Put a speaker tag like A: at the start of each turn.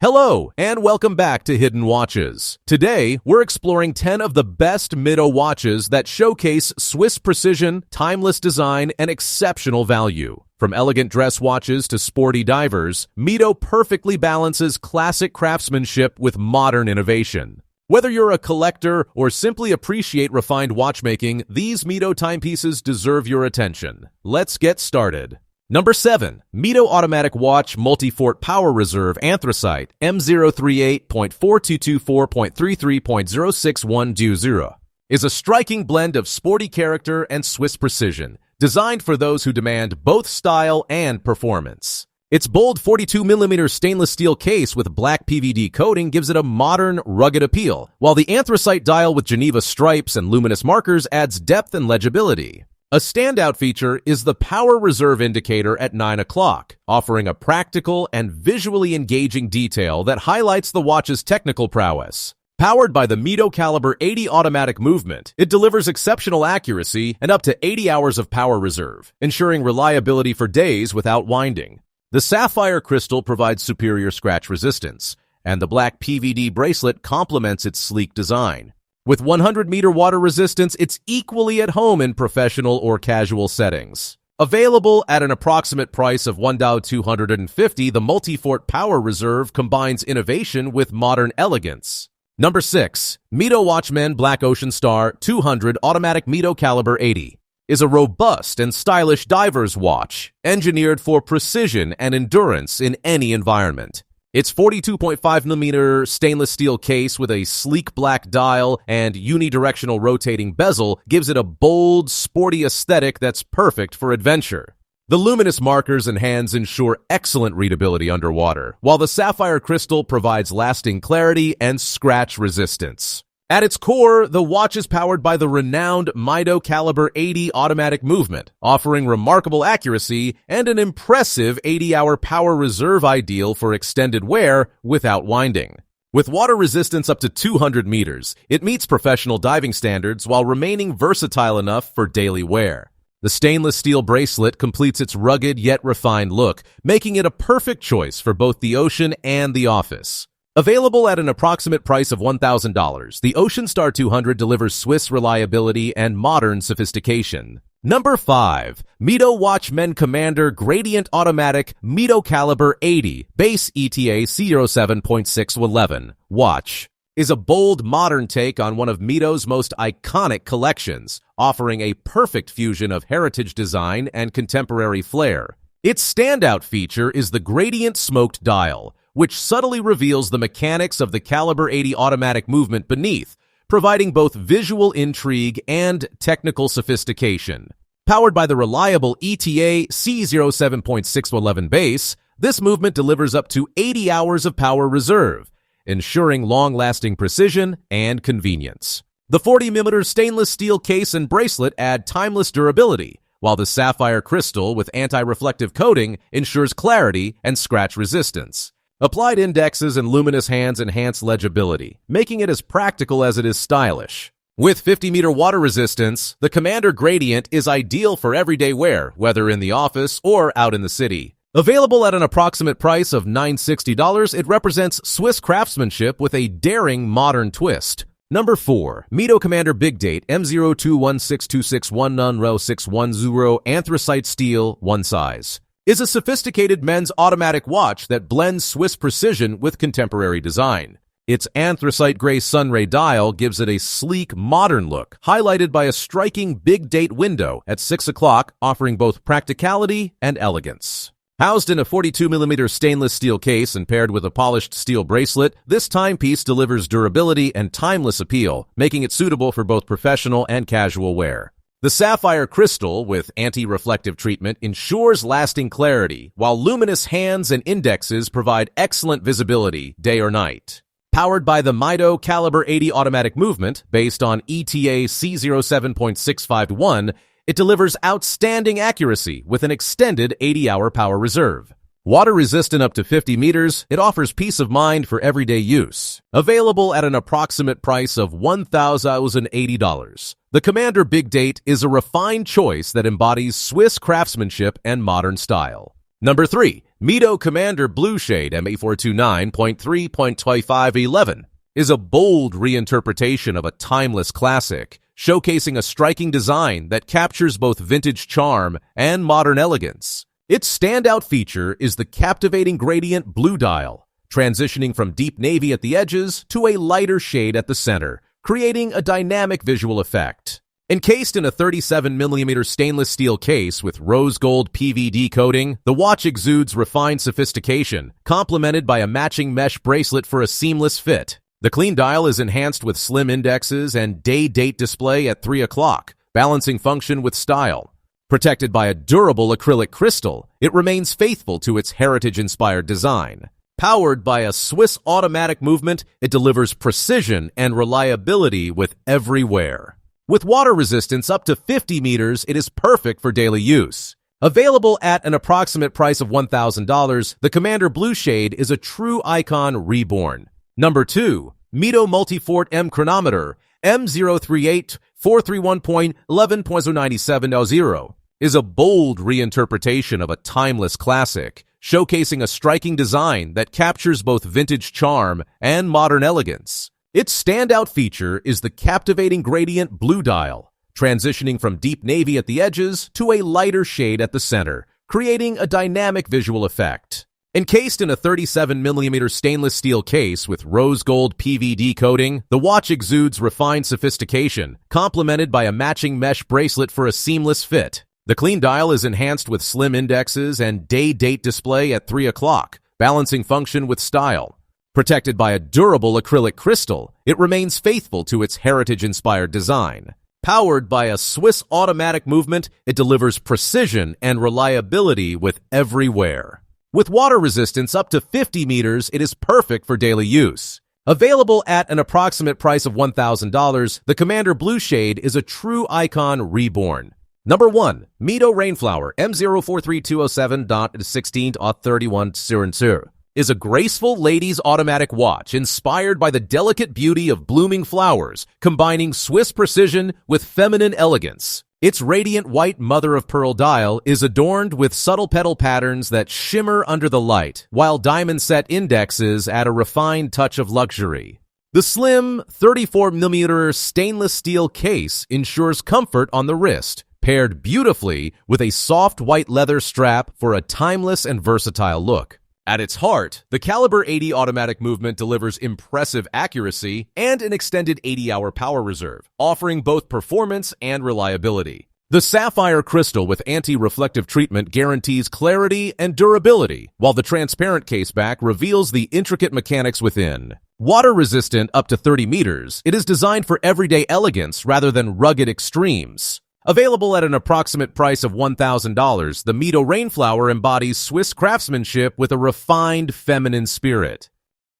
A: Hello, and welcome back to Hidden Watches. Today, we're exploring 10 of the best Mido watches that showcase Swiss precision, timeless design, and exceptional value. From elegant dress watches to sporty divers, Mido perfectly balances classic craftsmanship with modern innovation. Whether you're a collector or simply appreciate refined watchmaking, these Mido timepieces deserve your attention. Let's get started. Number 7. Mido Automatic Watch Multifort Power Reserve Anthracite M038.4224.33.06120 is a striking blend of sporty character and Swiss precision, designed for those who demand both style and performance. Its bold 42mm stainless steel case with black PVD coating gives it a modern, rugged appeal, while the anthracite dial with Geneva stripes and luminous markers adds depth and legibility. A standout feature is the power reserve indicator at 9 o'clock, offering a practical and visually engaging detail that highlights the watch's technical prowess. Powered by the Mido Caliber 80 automatic movement, it delivers exceptional accuracy and up to 80 hours of power reserve, ensuring reliability for days without winding. The sapphire crystal provides superior scratch resistance, and the black PVD bracelet complements its sleek design. With 100-meter water resistance, it's equally at home in professional or casual settings. Available at an approximate price of $1,250, the Multifort Power Reserve combines innovation with modern elegance. Number 6. Mido Watchman Black Ocean Star 200 Automatic Mido Caliber 80 is a robust and stylish diver's watch, engineered for precision and endurance in any environment. Its 42.5mm stainless steel case with a sleek black dial and unidirectional rotating bezel gives it a bold, sporty aesthetic that's perfect for adventure. The luminous markers and hands ensure excellent readability underwater, while the sapphire crystal provides lasting clarity and scratch resistance. At its core, the watch is powered by the renowned Mido Caliber 80 automatic movement, offering remarkable accuracy and an impressive 80-hour power reserve ideal for extended wear without winding. With water resistance up to 200 meters, it meets professional diving standards while remaining versatile enough for daily wear. The stainless steel bracelet completes its rugged yet refined look, making it a perfect choice for both the ocean and the office. Available at an approximate price of $1,000, the Ocean Star 200 delivers Swiss reliability and modern sophistication. Number 5. Mido Watchman Commander Gradient Automatic Mido Caliber 80 Base ETA 07.611 Watch is a bold, modern take on one of Mido's most iconic collections, offering a perfect fusion of heritage design and contemporary flair. Its standout feature is the gradient smoked dial, which subtly reveals the mechanics of the Caliber 80 automatic movement beneath, providing both visual intrigue and technical sophistication. Powered by the reliable ETA C07.611 base, this movement delivers up to 80 hours of power reserve, ensuring long-lasting precision and convenience. The 40mm stainless steel case and bracelet add timeless durability, while the sapphire crystal with anti-reflective coating ensures clarity and scratch resistance. Applied indexes and luminous hands enhance legibility, making it as practical as it is stylish. With 50-meter water resistance, the Commander Gradient is ideal for everyday wear, whether in the office or out in the city. Available at an approximate price of $960, it represents Swiss craftsmanship with a daring modern twist. Number 4. Mido Commander Big Date M0216261NRO610 Anthracitesteel 1 size is a sophisticated men's automatic watch that blends Swiss precision with contemporary design. Its anthracite gray sunray dial gives it a sleek, modern look, highlighted by a striking big date window at 6 o'clock, offering both practicality and elegance. Housed in a 42mm stainless steel case and paired with a polished steel bracelet, this timepiece delivers durability and timeless appeal, making it suitable for both professional and casual wear. The sapphire crystal with anti-reflective treatment ensures lasting clarity, while luminous hands and indexes provide excellent visibility day or night. Powered by the Mido Caliber 80 automatic movement, based on ETA C07.651, it delivers outstanding accuracy with an extended 80-hour power reserve. Water resistant up to 50 meters, it offers peace of mind for everyday use. Available at an approximate price of $1,080. The Commander Big Date is a refined choice that embodies Swiss craftsmanship and modern style. Number 3. Mido Commander Blue Shade MA429.3.2511 is a bold reinterpretation of a timeless classic, showcasing a striking design that captures both vintage charm and modern elegance. Its standout feature is the captivating gradient blue dial, transitioning from deep navy at the edges to a lighter shade at the center, creating a dynamic visual effect. Encased in a 37mm stainless steel case with rose gold PVD coating, the watch exudes refined sophistication, complemented by a matching mesh bracelet for a seamless fit. The clean dial is enhanced with slim indexes and day-date display at 3 o'clock, balancing function with style. Protected by a durable acrylic crystal, it remains faithful to its heritage-inspired design. Powered by a Swiss automatic movement, it delivers precision and reliability with every wear. With water resistance up to 50 meters, it is perfect for daily use. Available at an approximate price of $1,000, the Commander Blue Shade is a true icon reborn. Number 2. Mido Multifort M Chronometer M038-431.11.097.0 is a bold reinterpretation of a timeless classic, showcasing a striking design that captures both vintage charm and modern elegance. Its standout feature is the captivating gradient blue dial, transitioning from deep navy at the edges to a lighter shade at the center, creating a dynamic visual effect. Encased in a 37mm stainless steel case with rose gold PVD coating, the watch exudes refined sophistication, complemented by a matching mesh bracelet for a seamless fit. The clean dial is enhanced with slim indexes and day-date display at 3 o'clock, balancing function with style. Protected by a durable acrylic crystal, it remains faithful to its heritage-inspired design. Powered by a Swiss automatic movement, it delivers precision and reliability with every wear. With water resistance up to 50 meters, it is perfect for daily use. Available at an approximate price of $1,000, the Commander Blue Shade is a true icon reborn. Number 1. Mido Rainflower M043207.16.31.00 is a graceful ladies' automatic watch inspired by the delicate beauty of blooming flowers, combining Swiss precision with feminine elegance. Its radiant white mother-of-pearl dial is adorned with subtle petal patterns that shimmer under the light, while diamond-set indexes add a refined touch of luxury. The slim 34mm stainless steel case ensures comfort on the wrist, paired beautifully with a soft white leather strap for a timeless and versatile look. At its heart, the Caliber 80 automatic movement delivers impressive accuracy and an extended 80-hour power reserve, offering both performance and reliability. The sapphire crystal with anti-reflective treatment guarantees clarity and durability, while the transparent caseback reveals the intricate mechanics within. Water-resistant up to 30 meters, it is designed for everyday elegance rather than rugged extremes. Available at an approximate price of $1,000, the Mido Rainflower embodies Swiss craftsmanship with a refined feminine spirit.